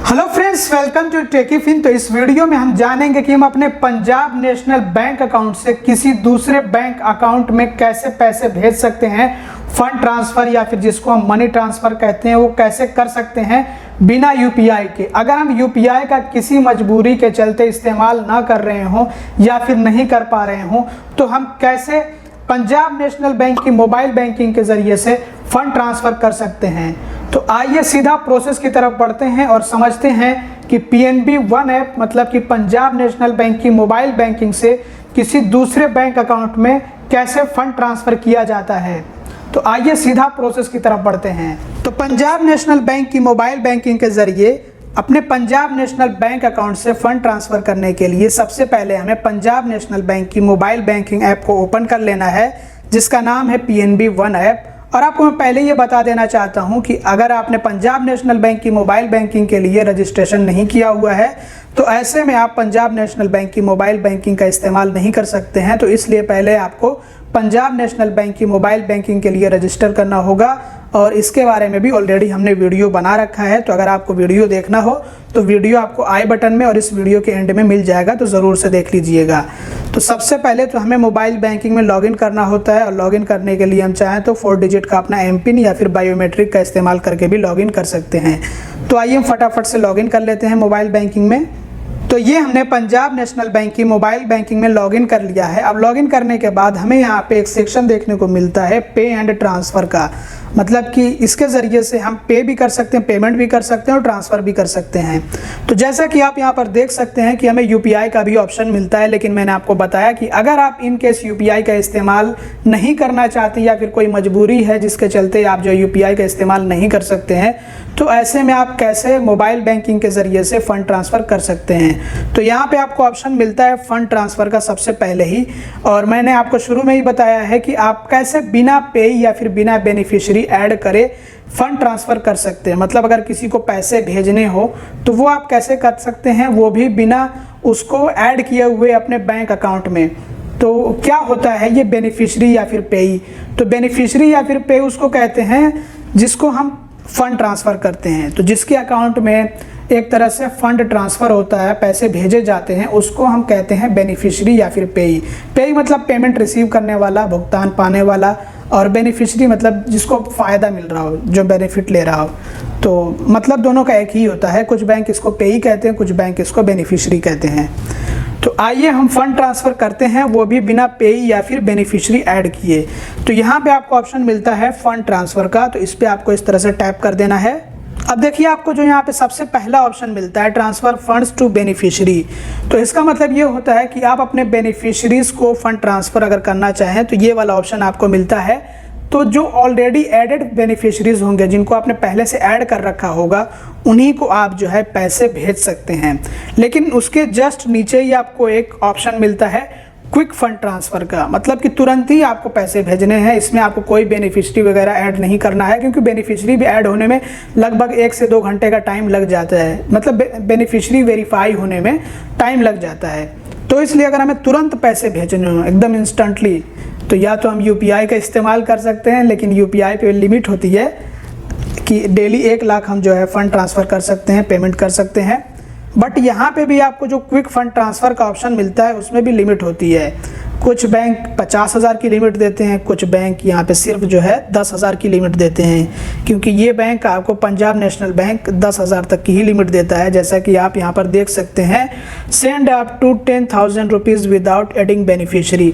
Hello friends, welcome to टेकीफिन। तो इस वीडियो में हम जानेंगे कि हम अपने पंजाब नेशनल बैंक अकाउंट से किसी दूसरे बैंक अकाउंट में कैसे पैसे भेज सकते हैं। फंड ट्रांसफ़र या फिर जिसको हम मनी ट्रांसफ़र कहते हैं वो कैसे कर सकते हैं बिना यूपीआई के। अगर हम यूपीआई का किसी मजबूरी के चलते इस्तेमाल ना कर रहे हों या फिर नहीं कर पा रहे हों तो हम कैसे पंजाब नेशनल बैंक की मोबाइल बैंकिंग के ज़रिए से फ़ंड ट्रांसफ़र कर सकते हैं। तो आइए सीधा प्रोसेस की तरफ बढ़ते हैं और समझते हैं कि पीएनबी वन ऐप मतलब कि पंजाब नेशनल बैंक की मोबाइल बैंकिंग से किसी दूसरे बैंक अकाउंट में कैसे फ़ंड ट्रांसफ़र किया जाता है। तो आइए सीधा प्रोसेस की तरफ बढ़ते हैं। तो पंजाब नेशनल बैंक की मोबाइल बैंकिंग के ज़रिए अपने पंजाब नेशनल बैंक अकाउंट से फ़ंड ट्रांसफ़र करने के लिए सबसे पहले हमें पंजाब नेशनल बैंक की मोबाइल बैंकिंग ऐप को ओपन कर लेना है, जिसका नाम है पीएनबी वन ऐप। और आपको मैं पहले ये बता देना चाहता हूँ कि अगर आपने पंजाब नेशनल बैंक की मोबाइल बैंकिंग के लिए रजिस्ट्रेशन नहीं किया हुआ है तो ऐसे में आप पंजाब नेशनल बैंक की मोबाइल बैंकिंग का इस्तेमाल नहीं कर सकते हैं। तो इसलिए पहले आपको पंजाब नेशनल बैंक की मोबाइल बैंकिंग के लिए रजिस्टर करना होगा और इसके बारे में भी ऑलरेडी हमने वीडियो बना रखा है। तो अगर आपको वीडियो देखना हो तो वीडियो आपको आई बटन में और इस वीडियो के एंड में मिल जाएगा, तो ज़रूर से देख लीजिएगा। तो सबसे पहले तो हमें मोबाइल बैंकिंग में लॉगिन करना होता है और लॉगिन करने के लिए हम चाहें तो 4 डिजिट का अपना एमपिन या फिर बायोमेट्रिक का इस्तेमाल करके भी लॉगिन कर सकते हैं। तो आइए हम फटाफट से लॉगिन कर लेते हैं मोबाइल बैंकिंग में। तो ये हमने पंजाब नेशनल बैंक की मोबाइल बैंकिंग में लॉगिन कर लिया है। अब लॉगिन करने के बाद हमें यहाँ पे एक सेक्शन देखने को मिलता है पे एंड ट्रांसफ़र का, मतलब कि इसके ज़रिए से हम पे भी कर सकते हैं, पेमेंट भी कर सकते हैं और ट्रांसफ़र भी कर सकते हैं। तो जैसा कि आप यहाँ पर देख सकते हैं कि हमें यूपीआई का भी ऑप्शन मिलता है, लेकिन मैंने आपको बताया कि अगर आप इन केस यूपीआई का इस्तेमाल नहीं करना चाहते या फिर कोई मजबूरी है जिसके चलते आप जो यूपीआई का इस्तेमाल नहीं कर सकते हैं, तो ऐसे में आप कैसे मोबाइल बैंकिंग के ज़रिए से फ़ंड ट्रांसफ़र कर सकते हैं। तो यहाँ पे आपको ऑप्शन मिलता है फ़ंड ट्रांसफ़र का सबसे पहले ही, और मैंने आपको शुरू में ही बताया है कि आप कैसे बिना पे या फिर बिना बेनिफिशियरी ऐड करे फ़ंड ट्रांसफ़र कर सकते हैं। मतलब अगर किसी को पैसे भेजने हो तो वो आप कैसे कर सकते हैं, वो भी बिना उसको ऐड किए हुए अपने बैंक अकाउंट में। तो क्या होता है ये बेनिफिशियरी या फिर पेई। तो बेनिफिशियरी या फिर पे उसको कहते हैं जिसको हम फ़ंड ट्रांसफ़र करते हैं। तो जिसके अकाउंट में एक तरह से फ़ंड ट्रांसफ़र होता है, पैसे भेजे जाते हैं, उसको हम कहते हैं बेनिफिशियरी या फिर पेई। पेई मतलब पेमेंट रिसीव करने वाला, भुगतान पाने वाला, और बेनिफिशियरी मतलब जिसको फ़ायदा मिल रहा हो, जो बेनिफिट ले रहा हो। तो मतलब दोनों का एक ही होता है। कुछ बैंक इसको पेई कहते हैं, कुछ बैंक इसको बेनिफिशियरी कहते हैं। तो आइए हम फ़ंड ट्रांसफ़र करते हैं, वो भी बिना पेई या फिर बेनिफिशियरी ऐड किए। तो यहाँ पे आपको ऑप्शन मिलता है फ़ंड ट्रांसफ़र का, तो इस पर आपको इस तरह से टैप कर देना है। अब देखिए आपको जो यहाँ पे सबसे पहला ऑप्शन मिलता है ट्रांसफ़र फंड्स टू बेनिफिशियरी। तो इसका मतलब ये होता है कि आप अपने बेनिफिशरीज़ को फ़ंड ट्रांसफ़र अगर करना चाहें तो ये वाला ऑप्शन आपको मिलता है। तो जो ऑलरेडी एडेड बेनिफिशरीज़ होंगे, जिनको आपने पहले से ऐड कर रखा होगा, उन्हीं को आप जो है पैसे भेज सकते हैं। लेकिन उसके जस्ट नीचे ही आपको एक ऑप्शन मिलता है क्विक फंड ट्रांसफ़र का, मतलब कि तुरंत ही आपको पैसे भेजने हैं। इसमें आपको कोई बेनिफिशरी वगैरह ऐड नहीं करना है, क्योंकि बेनिफिशरी भी ऐड होने में लगभग 1 से 2 घंटे का टाइम लग जाता है। मतलब बेनिफिशरी वेरीफाई होने में टाइम लग जाता है। तो इसलिए अगर हमें तुरंत पैसे भेजने हो एकदम इंस्टेंटली, तो या तो हम यूपीआई का इस्तेमाल कर सकते हैं, लेकिन यूपीआई पे लिमिट होती है कि डेली 1 लाख हम जो है फ़ंड ट्रांसफ़र कर सकते हैं, पेमेंट कर सकते हैं। बट यहाँ पे भी आपको जो क्विक फंड ट्रांसफ़र का ऑप्शन मिलता है उसमें भी लिमिट होती है। कुछ बैंक 50,000 की लिमिट देते हैं, कुछ बैंक यहाँ पे सिर्फ जो है 10,000 की लिमिट देते हैं, क्योंकि ये बैंक आपको पंजाब नेशनल बैंक 10,000 तक की ही लिमिट देता है। जैसा कि आप यहाँ पर देख सकते हैं, send up to 10,000 rupees without adding beneficiary.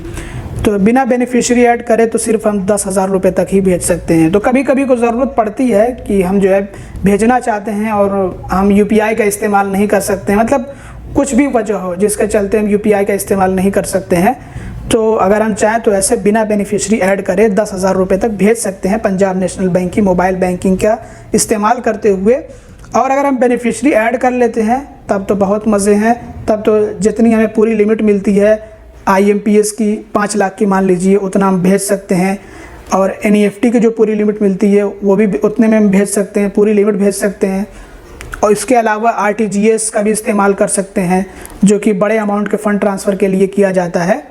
तो बिना बेनिफिशियरी ऐड करें तो सिर्फ हम 10,000 रुपये तक ही भेज सकते हैं। तो कभी कभी को ज़रूरत पड़ती है कि हम जो है भेजना चाहते हैं और हम यूपीआई का इस्तेमाल नहीं कर सकते हैं, मतलब कुछ भी वजह हो जिसके चलते हम यूपीआई का इस्तेमाल नहीं कर सकते हैं। तो अगर हम चाहें तो ऐसे बिना बेनिफिशियरी ऐड करें 10,000 रुपये तक भेज सकते हैं पंजाब नेशनल बैंक की मोबाइल बैंकिंग का इस्तेमाल करते हुए। और अगर हम बेनिफिशियरी ऐड कर लेते हैं तब तो बहुत मज़े हैं। तब तो जितनी हमें पूरी लिमिट मिलती है IMPS की 5 लाख की मान लीजिए, उतना हम भेज सकते हैं। और NEFT की जो पूरी लिमिट मिलती है वो भी उतने में हम भेज सकते हैं, पूरी लिमिट भेज सकते हैं। और इसके अलावा RTGS का भी इस्तेमाल कर सकते हैं, जो कि बड़े अमाउंट के फ़ंड ट्रांसफ़र के लिए किया जाता है।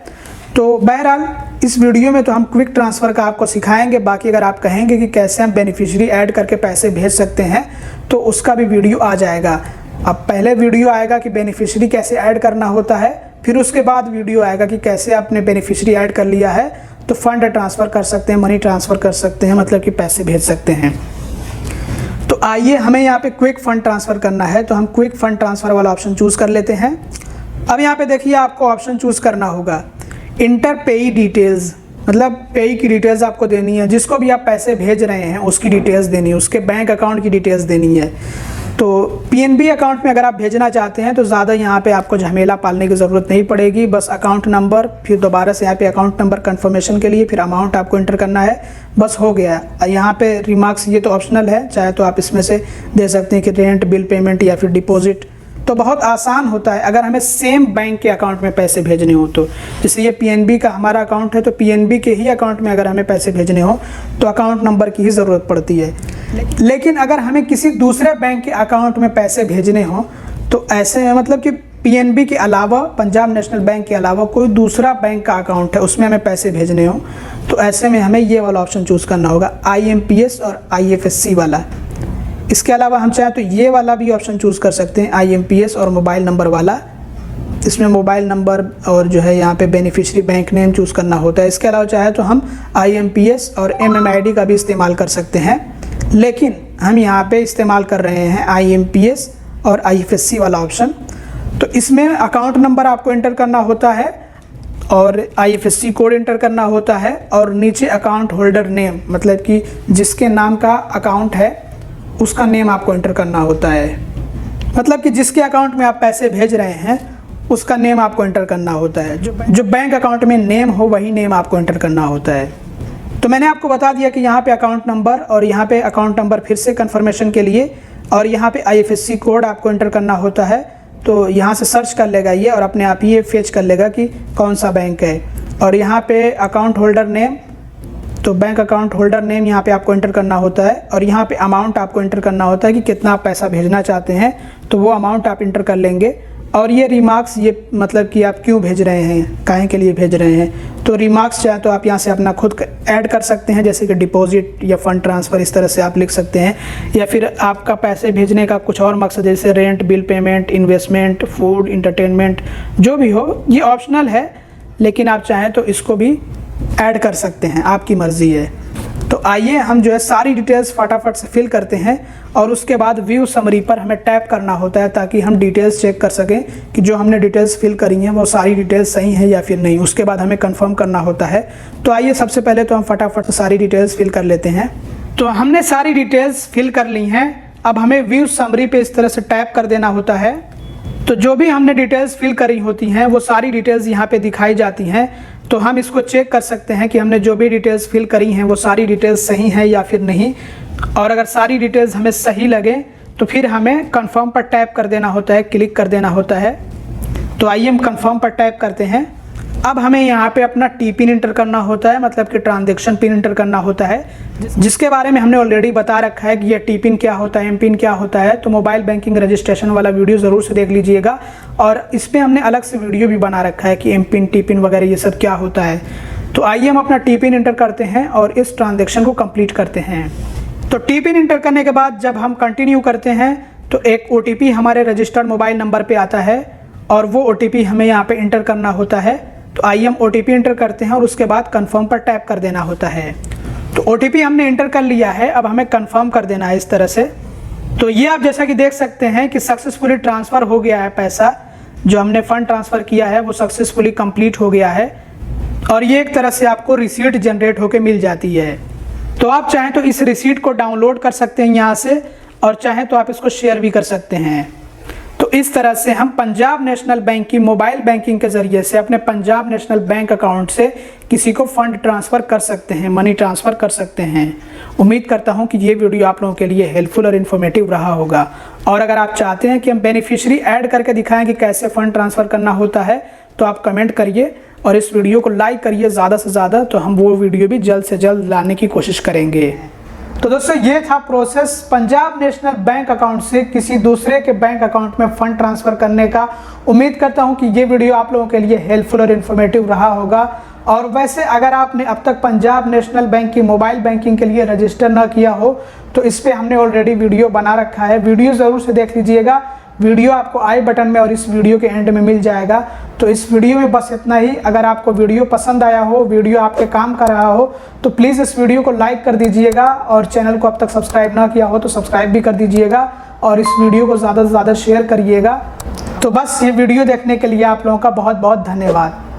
तो बहरहाल इस वीडियो में तो हम क्विक ट्रांसफ़र का आपको सिखाएंगे। बाकी अगर आप कहेंगे कि कैसे हम बेनिफिशियरी ऐड करके पैसे भेज सकते हैं तो उसका भी वीडियो आ जाएगा। अब पहले वीडियो आएगा कि बेनिफिशियरी कैसे ऐड करना होता है, फिर उसके बाद वीडियो आएगा कि कैसे आपने बेनिफिशियरी ऐड कर लिया है तो फंड ट्रांसफ़र कर सकते हैं, मनी ट्रांसफ़र कर सकते हैं, मतलब कि पैसे भेज सकते हैं। तो आइए, हमें यहाँ पे क्विक फंड ट्रांसफ़र करना है, तो हम क्विक फंड ट्रांसफ़र वाला ऑप्शन चूज़ कर लेते हैं। अब यहाँ पे देखिए आपको ऑप्शन चूज़ करना होगा इंटर पेई डिटेल्स, मतलब पेई की डिटेल्स आपको देनी है, जिसको भी आप पैसे भेज रहे हैं उसकी डिटेल्स देनी है, उसके बैंक अकाउंट की डिटेल्स देनी है। तो पीएनबी अकाउंट में अगर आप भेजना चाहते हैं तो ज़्यादा यहाँ पे आपको झमेला पालने की ज़रूरत नहीं पड़ेगी, बस अकाउंट नंबर, फिर दोबारा से यहाँ पे अकाउंट नंबर कंफर्मेशन के लिए, फिर अमाउंट आपको इंटर करना है, बस हो गया। यहाँ पे रिमार्क्स ये तो ऑप्शनल है, चाहे तो आप इसमें से दे सकते हैं कि रेंट, बिल पेमेंट या फिर डिपॉजिट। तो बहुत आसान होता है अगर हमें सेम बैंक के अकाउंट में पैसे भेजने हो तो। जैसे ये पीएनबी का हमारा अकाउंट है तो पीएनबी के ही अकाउंट में अगर हमें पैसे भेजने हो तो अकाउंट नंबर की ही ज़रूरत पड़ती है। लेकिन अगर हमें किसी दूसरे बैंक के अकाउंट में पैसे भेजने हो तो ऐसे में मतलब कि पीएनबी के अलावा, पंजाब नेशनल बैंक के अलावा कोई दूसरा बैंक का अकाउंट है उसमें हमें पैसे भेजने हो तो ऐसे में हमें ये वाला ऑप्शन चूज़ करना होगा, IMPS और IFSC वाला। इसके अलावा हम चाहें तो ये वाला भी ऑप्शन चूज़ कर सकते हैं, IMPS और मोबाइल नंबर वाला। इसमें मोबाइल नंबर और जो है यहाँ पे बेनिफिशियरी बैंक नेम चूज़ करना होता है। इसके अलावा चाहे तो हम IMPS और MMID का भी इस्तेमाल कर सकते हैं, लेकिन हम यहाँ पे इस्तेमाल कर रहे हैं IMPS और IFSC वाला ऑप्शन। तो इसमें अकाउंट नंबर आपको इंटर करना होता है और IFSC कोड इंटर करना होता है और नीचे अकाउंट होल्डर नेम, मतलब कि जिसके नाम का अकाउंट है उसका नेम आपको इंटर करना होता है, मतलब कि जिसके अकाउंट में आप पैसे भेज रहे हैं उसका नेम आपको इंटर करना होता है। जो बैंक अकाउंट में नेम हो वही नेम आपको इंटर करना होता है। तो मैंने आपको बता दिया कि यहाँ पे अकाउंट नंबर और यहाँ पे अकाउंट नंबर फिर से कंफर्मेशन के लिए, और यहाँ पे IFSC कोड आपको इंटर करना होता है। तो यहाँ से सर्च कर लेगा ये और अपने आप ही ये फेच कर लेगा कि कौन सा बैंक है। और यहाँ पे अकाउंट होल्डर नेम, तो बैंक अकाउंट होल्डर नेम यहाँ पे आपको इंटर करना होता है और यहाँ पे अमाउंट आपको इंटर करना होता है कि कितना आप पैसा भेजना चाहते हैं, तो वो अमाउंट आप इंटर कर लेंगे। और ये रिमार्क्स, ये मतलब कि आप क्यों भेज रहे हैं, काहे के लिए भेज रहे हैं, तो रिमार्क्स चाहे तो आप यहाँ से अपना खुद ऐड कर सकते हैं, जैसे कि डिपॉजिट या फंड ट्रांसफ़र, इस तरह से आप लिख सकते हैं। या फिर आपका पैसे भेजने का कुछ और मकसद, जैसे rent, bill payment, investment, food, entertainment, जो भी हो, ये ऑप्शनल है, लेकिन आप चाहें तो इसको भी ऐड कर सकते हैं, आपकी मर्ज़ी है। तो आइए हम जो है सारी डिटेल्स फटाफट से फिल करते हैं और उसके बाद व्यू समरी पर हमें टैप करना होता है ताकि हम डिटेल्स चेक कर सकें कि जो हमने डिटेल्स फिल करी हैं वो सारी डिटेल्स सही हैं या फिर नहीं। उसके बाद हमें कंफर्म करना होता है। तो आइए सबसे पहले तो हम फटाफट से सारी डिटेल्स फिल कर लेते हैं। तो हमने सारी डिटेल्स फिल कर ली हैं। अब हमें व्यू समरी पे इस तरह से टैप कर देना होता है। तो जो भी हमने डिटेल्स फिल करी होती हैं वो सारी डिटेल्स यहाँ पे दिखाई जाती हैं। तो हम इसको चेक कर सकते हैं कि हमने जो भी डिटेल्स फिल करी हैं वो सारी डिटेल्स सही हैं या फिर नहीं। और अगर सारी डिटेल्स हमें सही लगे तो फिर हमें कंफर्म पर टैप कर देना होता है, क्लिक कर देना होता है। तो आइए हम कंफर्म पर टैप करते हैं। अब हमें यहाँ पे अपना टी-पिन इंटर करना होता है, मतलब कि ट्रांजैक्शन पिन इंटर करना होता है, जिसके बारे में हमने ऑलरेडी बता रखा है कि ये टी-पिन क्या होता है, एम-पिन क्या होता है। तो मोबाइल बैंकिंग रजिस्ट्रेशन वाला वीडियो ज़रूर से देख लीजिएगा और इस पर हमने अलग से वीडियो भी बना रखा है कि एम-पिन, टी-पिन वगैरह ये सब क्या होता है। तो आइए हम अपना टी-पिन इंटर करते हैं और इस ट्रांजेक्शन को कंप्लीट करते हैं। तो टी-पिन इंटर करने के बाद जब हम कंटिन्यू करते हैं तो एक OTP हमारे रजिस्टर्ड मोबाइल नंबर पर आता है और वो OTP हमें यहाँ पर इंटर करना होता है। तो आइए हम OTP इंटर करते हैं और उसके बाद कंफर्म पर टैप कर देना होता है। तो OTP हमने इंटर कर लिया है, अब हमें कंफर्म कर देना है इस तरह से। तो ये आप जैसा कि देख सकते हैं कि सक्सेसफुली ट्रांसफ़र हो गया है, पैसा जो हमने फ़ंड ट्रांसफ़र किया है वो सक्सेसफुली कंप्लीट हो गया है और ये एक तरह से आपको रिसीट जनरेट होकर मिल जाती है। तो आप चाहें तो इस रिसीट को डाउनलोड कर सकते हैं यहाँ से और चाहें तो आप इसको शेयर भी कर सकते हैं। तो इस तरह से हम पंजाब नेशनल बैंक की मोबाइल बैंकिंग के ज़रिए से अपने पंजाब नेशनल बैंक अकाउंट से किसी को फ़ंड ट्रांसफ़र कर सकते हैं, मनी ट्रांसफ़र कर सकते हैं। उम्मीद करता हूं कि ये वीडियो आप लोगों के लिए हेल्पफुल और इन्फॉर्मेटिव रहा होगा। और अगर आप चाहते हैं कि हम बेनिफिशियरी ऐड करके दिखाएं कि कैसे फ़ंड ट्रांसफ़र करना होता है तो आप कमेंट करिए और इस वीडियो को लाइक करिए ज़्यादा से ज़्यादा, तो हम वो वीडियो भी जल्द से जल्द लाने की कोशिश करेंगे। तो दोस्तों ये था process Punjab national bank account से किसी दूसरे के बैंक अकाउंट में फ़ंड ट्रांसफ़र करने का। उम्मीद करता हूं कि ये वीडियो आप लोगों के लिए हेल्पफुल और इन्फॉर्मेटिव रहा होगा। और वैसे अगर आपने अब तक पंजाब नेशनल बैंक की मोबाइल बैंकिंग के लिए रजिस्टर ना किया हो तो इस पर हमने ऑलरेडी वीडियो बना रखा है, वीडियो ज़रूर से देख लीजिएगा। वीडियो आपको आई बटन में और इस वीडियो के एंड में मिल जाएगा। तो इस वीडियो में बस इतना ही। अगर आपको वीडियो पसंद आया हो, वीडियो आपके काम का रहा हो, तो प्लीज़ इस वीडियो को लाइक कर दीजिएगा और चैनल को अब तक सब्सक्राइब ना किया हो तो सब्सक्राइब भी कर दीजिएगा और इस वीडियो को ज़्यादा से ज़्यादा शेयर करिएगा। तो बस ये वीडियो देखने के लिए आप लोगों का बहुत बहुत धन्यवाद।